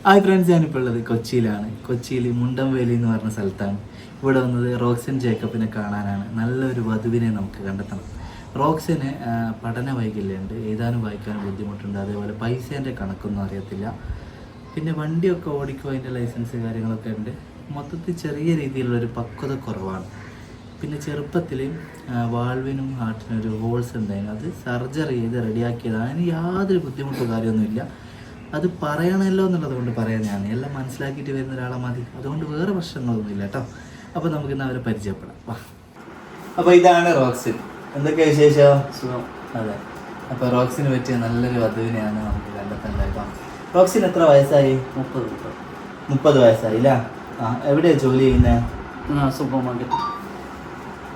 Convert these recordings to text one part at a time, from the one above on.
Hi friends, ഞാനിപ്പോൾ ഉള്ളത് കൊച്ചിയിലാണ്. കൊച്ചിയിൽ മുണ്ടംവേലി എന്ന് പറഞ്ഞ സ്ഥലത്താണ്. ഇവിടെ വന്നത് റോക്സിൻ ജേക്കബിനെ കാണാനാണ്. നല്ലൊരു വധുവിനെ നമുക്ക് കണ്ടെത്തണം. റോക്സിന് പഠന വൈകല്യമുണ്ട്, എഴുതാനും വായിക്കാനും ബുദ്ധിമുട്ടുണ്ട്. അതേപോലെ പൈസേൻ്റെ കണക്കൊന്നും അറിയത്തില്ല. പിന്നെ വണ്ടിയൊക്കെ ഓടിക്കും, അതിൻ്റെ ലൈസൻസ് കാര്യങ്ങളൊക്കെ ഉണ്ട്. മൊത്തത്തിൽ ചെറിയ രീതിയിലുള്ളൊരു പക്വത കുറവാണ്. പിന്നെ ചെറുപ്പത്തിൽ വാൾവിനും ഹാർട്ടിനും ഒരു ഹോൾസ് ഉണ്ടായിരുന്നു. അത് സർജറി ചെയ്ത് റെഡിയാക്കിയതാണ്. അതിന് യാതൊരു ബുദ്ധിമുട്ടോ കാര്യമൊന്നുമില്ല. അത് പറയണമല്ലോ എന്നുള്ളത് കൊണ്ട് പറയാനാണ്. എല്ലാം മനസ്സിലാക്കിയിട്ട് വരുന്ന ഒരാളെ മതി. അതുകൊണ്ട് വേറെ പ്രശ്നങ്ങളൊന്നുമില്ല കേട്ടോ. അപ്പോൾ നമുക്കിന്ന് അവരെ പരിചയപ്പെടാം. വാ. അപ്പോൾ ഇതാണ് റോക്സിൻ. എന്തൊക്കെ വിശേഷം? സുഖം. അതെ. അപ്പോൾ റോക്സിന് പറ്റിയ നല്ലൊരു വധുവിനെയാണ് നമുക്ക് കണ്ടെത്തേണ്ടത്. റോക്സിന് എത്ര വയസ്സായി? 30 വയസ്സായില്ല? എവിടെയാണ് ജോലി ചെയ്യുന്നത്? Super market.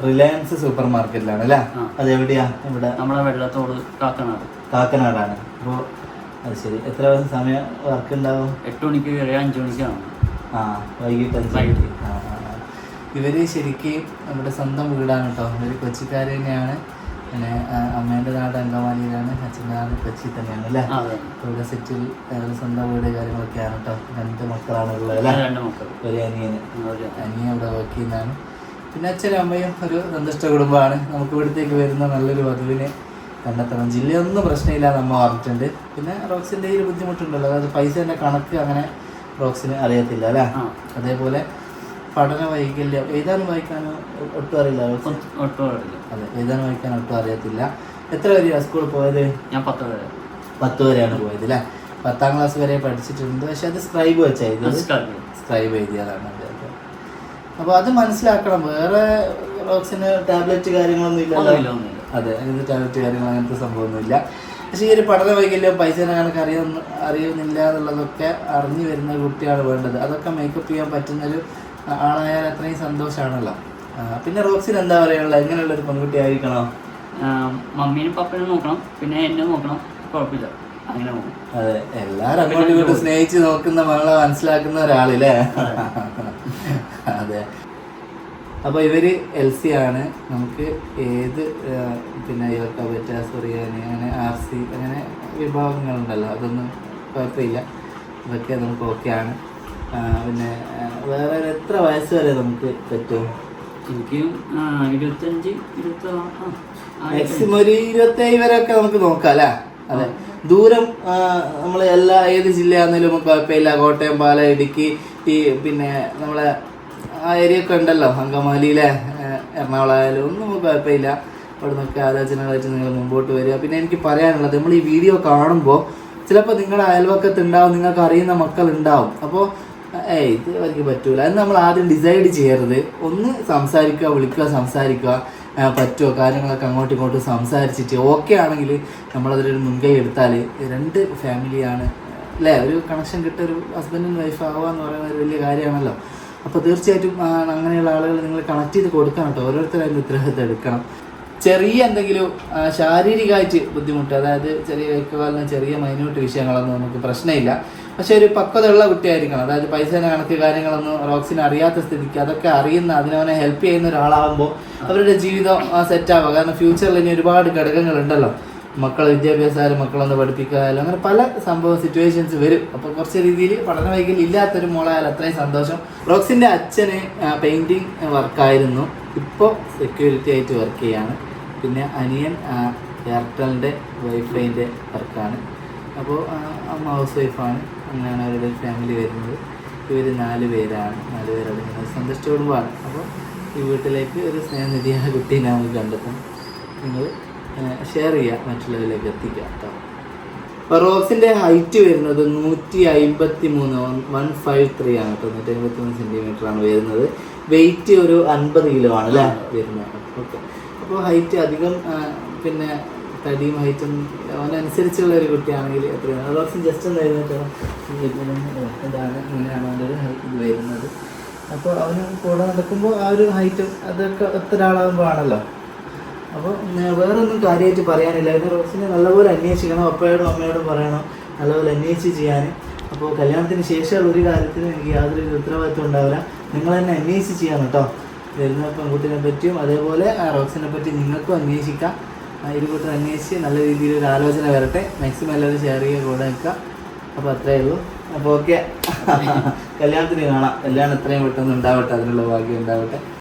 റിലയൻസ് സൂപ്പർ മാർക്കറ്റിലാണ് അല്ലേ? അത് എവിടെയാ? ഇവിടെ നമ്മുടെ വെള്ളത്തോട് കാക്കനാടാണ്. അപ്പോൾ അത് ശരി. എത്ര സമയം വർക്ക് ഉണ്ടാവും? 8 മണിക്ക് 5 മണിക്കാണ്. വൈകിട്ട് 5 മണിക്ക്. ഇവര് ശരിക്കും നമ്മുടെ സ്വന്തം വീടാണ് കേട്ടോ. ഇവർ കൊച്ചിക്കാർ തന്നെയാണ്. പിന്നെ അമ്മേൻ്റെ നാട് അങ്കമാലിയിലാണ്, അച്ഛൻ്റെ നാട് കൊച്ചി തന്നെയാണ് അല്ലേ? ഇവിടെ സെറ്റിൽ സ്വന്തം വീട് കാര്യങ്ങളൊക്കെയാണ് കേട്ടോ. 2 മക്കളാണ് ഉള്ളത് അല്ലേ? 2 മക്കൾ, ഒരു അനിയൻ ഇവിടെ വർക്ക് ചെയ്യുന്നതാണ്. പിന്നെ അച്ഛനും അമ്മയും ഒരു സന്തുഷ്ട കുടുംബമാണ്. നമുക്ക് ഇവിടത്തേക്ക് വരുന്ന നല്ലൊരു വധുവിനെ കണ്ടെത്തണം. ജില്ലയൊന്നും പ്രശ്നമില്ല നമ്മ പറഞ്ഞിട്ടുണ്ട്. പിന്നെ റോക്സിൻ്റെ ഒരു ബുദ്ധിമുട്ടുണ്ടല്ലോ, അതായത് പൈസേൻ്റെ കണക്ക് അങ്ങനെ റോക്സിന് അറിയത്തില്ല അല്ലേ? അതേപോലെ പഠന വൈകല്യം, എഴുതാനും വായിക്കാനും ഒട്ടും അറിയില്ല. അതെ, എഴുതാനും വായിക്കാനും ഒട്ടും അറിയത്തില്ല. എത്ര വരെയാണ് സ്കൂളിൽ പോയത്? ഞാൻ 10 വരെയാണ് പോയത് അല്ലേ? 10ാം ക്ലാസ് വരെ പഠിച്ചിട്ടുണ്ട്. പക്ഷെ അത് സ്ക്രൈബ് വെച്ചാൽ സ്ക്രൈബ് എഴുതിയതാണ്. അപ്പോൾ അത് മനസ്സിലാക്കണം. വേറെ റോക്സിന് ടാബ്ലറ്റ് കാര്യങ്ങളൊന്നും ഇല്ലല്ലോ. അതെ, അങ്ങനത്തെ ടാബ്ലറ്റ് കാര്യങ്ങൾ അങ്ങനത്തെ സംഭവമൊന്നുമില്ല. പക്ഷേ ഈ ഒരു പഠന വൈകല്യം, പൈസേനെ കണക്ക് അറിയുന്നില്ല എന്നുള്ളതൊക്കെ അറിഞ്ഞു വരുന്ന കുട്ടിയാണ് വേണ്ടത്. അതൊക്കെ മേക്കപ്പ് ചെയ്യാൻ പറ്റുന്നൊരു ആളായാൽ അത്രയും സന്തോഷമാണല്ലോ. പിന്നെ റോക്സിന് എന്താ പറയാനുള്ളത്? എങ്ങനെയുള്ളൊരു പെൺകുട്ടി ആയിരിക്കണോ? മമ്മീനും പപ്പനും നോക്കണം, പിന്നെ എന്നെ നോക്കണം. കുഴപ്പമില്ല, അങ്ങനെ നോക്കണം. അതെ, എല്ലാവരും അങ്ങോട്ടും ഇങ്ങോട്ടും സ്നേഹിച്ച് നോക്കുന്ന മകളെ മനസ്സിലാക്കുന്ന ഒരാളില്ലേ? അതെ. അപ്പോൾ ഇവർ LC ആണ്. നമുക്ക് ഏത് പിന്നെ യോക്ക, ബെറ്റ, സുറിയാനി, അങ്ങനെ RC അങ്ങനെ വിഭാഗങ്ങളുണ്ടല്ലോ, അതൊന്നും കുഴപ്പമില്ല. ഇതൊക്കെ നമുക്ക് ഓക്കെയാണ്. പിന്നെ വേറെ എത്ര വയസ്സ് വരെ നമുക്ക് പറ്റും? എനിക്ക് 25, 26, മാക്സിമം ഒരു 27 വരെയൊക്കെ നമുക്ക് നോക്കാം അല്ലേ? അതെ. ദൂരം നമ്മൾ ഏത് ജില്ലയാണെങ്കിലും നമുക്ക് കുഴപ്പമില്ല. കോട്ടയം, പാല, ഇടുക്കി, പിന്നെ നമ്മളെ ആ ഏരിയ ഒക്കെ ഉണ്ടല്ലോ, അങ്കമാലിയിലെ, എറണാകുളം ആയാലും ഒന്നും നമുക്ക് കുഴപ്പമില്ല. അവിടെ നിന്നൊക്കെ ആലോചനകളായിട്ട് നിങ്ങൾ മുമ്പോട്ട് വരിക. പിന്നെ എനിക്ക് പറയാനുള്ളത്, നമ്മൾ ഈ വീഡിയോ കാണുമ്പോൾ ചിലപ്പോൾ നിങ്ങളുടെ അയൽവക്കത്ത് ഉണ്ടാവും, നിങ്ങൾക്ക് അറിയുന്ന മക്കളുണ്ടാവും. അപ്പോൾ ഇത് അവർക്ക് പറ്റൂല എന്ന് നമ്മൾ ആദ്യം ഡിസൈഡ് ചെയ്യരുത്. ഒന്ന് സംസാരിക്കുക, വിളിക്കുക, സംസാരിക്കുക, പറ്റുമോ കാര്യങ്ങളൊക്കെ അങ്ങോട്ടും ഇങ്ങോട്ടും സംസാരിച്ചിട്ട് ഓക്കെ ആണെങ്കിൽ നമ്മളതിലൊരു മുൻകൈ എടുത്താൽ 2 ഫാമിലിയാണ് അല്ലേ? ഒരു കണക്ഷൻ കിട്ടുക, ഒരു ഹസ്ബൻഡ് ആൻഡ് വൈഫ് ആവുക എന്ന് പറയുന്നത് ഒരു വലിയ കാര്യമാണല്ലോ. അപ്പോൾ തീർച്ചയായിട്ടും അങ്ങനെയുള്ള ആളുകൾ നിങ്ങൾ കണക്ട് ചെയ്ത് കൊടുക്കണം കേട്ടോ. ഓരോരുത്തരും ഉത്തരവാദിത്തം എടുക്കണം. ചെറിയ എന്തെങ്കിലും ശാരീരികമായിട്ട് ബുദ്ധിമുട്ട്, അതായത് ചെറിയ കൈക്കാലിന് ചെറിയ മൈന്യൂട്ട് വിഷയങ്ങളൊന്നും നമുക്ക് പ്രശ്നമില്ല. പക്ഷെ ഒരു പക്വതയുള്ള കുട്ടിയായിരിക്കണം. അതായത് പൈസേനെ കണക്ക് കാര്യങ്ങളൊന്നും റോക്സിന് അറിയാത്ത സ്ഥിതിക്ക് അതൊക്കെ അറിയുന്ന, അതിനവനെ ഹെൽപ്പ് ചെയ്യുന്ന ഒരാളാകുമ്പോൾ അവരുടെ ജീവിതം സെറ്റാവുക. കാരണം ഫ്യൂച്ചറിൽ ഇനി ഒരുപാട് ഘടകങ്ങളുണ്ടല്ലോ. മക്കളെ വിദ്യാഭ്യാസമായാലും മക്കളൊന്ന് പഠിപ്പിക്കാനും അങ്ങനെ പല സിറ്റുവേഷൻസ് വരും. അപ്പോൾ കുറച്ച് രീതിയിൽ പഠന വൈകല്യം ഇല്ലാത്തൊരു മോളായാലും അത്രയും സന്തോഷം. റോക്സിൻ്റെ അച്ഛന് പെയിൻറ്റിങ് വർക്കായിരുന്നു, ഇപ്പോൾ സെക്യൂരിറ്റി ആയിട്ട് വർക്ക് ചെയ്യാണ്. പിന്നെ അനിയൻ എയർടെലിൻ്റെ വൈഫൈൻ്റെ വർക്കാണ്. അപ്പോൾ അമ്മ ഹൗസ് വൈഫാണ്. അങ്ങനെയാണ് അവരുടെ ഫാമിലി വരുന്നത്. ഇവർ 4 പേരാണ്. 4 പേരടങ്ങുന്നത് സന്തുഷ്ട കുടുംബമാണ്. അപ്പോൾ ഈ വീട്ടിലേക്ക് ഒരു സ്നേഹനിധിയായ കുട്ടീനെ നമുക്ക് കണ്ടെത്തും. നിങ്ങൾ ഷെയർ ചെയ്യുക, മറ്റുള്ളവരിലേക്ക് എത്തിക്കുക കേട്ടോ. അപ്പോൾ റോക്സിൻ്റെ ഹൈറ്റ് വരുന്നത് 153, 153 ആണ് കേട്ടോ. 153 സെൻറ്റിമീറ്ററാണ് വരുന്നത്. വെയിറ്റ് ഒരു 50 കിലോ ആണ് അല്ലേ വരുന്നത്? ഓക്കെ. അപ്പോൾ ഹൈറ്റ് അധികം പിന്നെ തടിയും ഹൈറ്റും അവനനുസരിച്ചുള്ള ഒരു കുട്ടിയാണെങ്കിൽ എത്രയാണ്? റോക്സിൻ ജസ്റ്റ് ഒന്ന് വരുന്നിട്ടോ. ഇതാണ്, ഇങ്ങനെയാണ് അവൻ്റെ ഒരു ഹൈറ്റ് വരുന്നത്. അപ്പോൾ അവന് കൂടെ നടക്കുമ്പോൾ ആ ഒരു ഹൈറ്റും അതൊക്കെ ഒത്തൊരാളാകുമ്പോൾ ആണല്ലോ. അപ്പോൾ വേറൊന്നും കാര്യമായിട്ട് പറയാനില്ല. പിന്നെ റോക്സിനെ നല്ലപോലെ അന്വേഷിക്കണം. അപ്പയോടും അമ്മയോടും പറയണം നല്ലപോലെ അന്വേഷിച്ച് ചെയ്യാൻ. അപ്പോൾ കല്യാണത്തിന് ശേഷമുള്ള ഒരു കാര്യത്തിനും എനിക്ക് യാതൊരു ഉത്തരവാദിത്വം ഉണ്ടാവില്ല. നിങ്ങൾ തന്നെ അന്വേഷിച്ച് ചെയ്യണം കേട്ടോ. വരുന്ന പെൺകുട്ടിനെ പറ്റിയും അതേപോലെ റോക്സിനെ പറ്റി നിങ്ങൾക്കും അന്വേഷിക്കാം. ഇരുകൂട്ടം അന്വേഷിച്ച് നല്ല രീതിയിൽ ഒരു ആലോചന വരട്ടെ. മാക്സിമം എല്ലാവരും ഷെയർ ചെയ്യുക, കൂടെ നിൽക്കുക. അപ്പോൾ അത്രയേ ഉള്ളൂ. അപ്പോൾ ഓക്കെ കല്യാണത്തിന് കാണാം. കല്യാണം എത്രയും പെട്ടെന്ന് ഉണ്ടാവട്ടെ, അതിനുള്ള ഭാഗ്യം ഉണ്ടാവട്ടെ.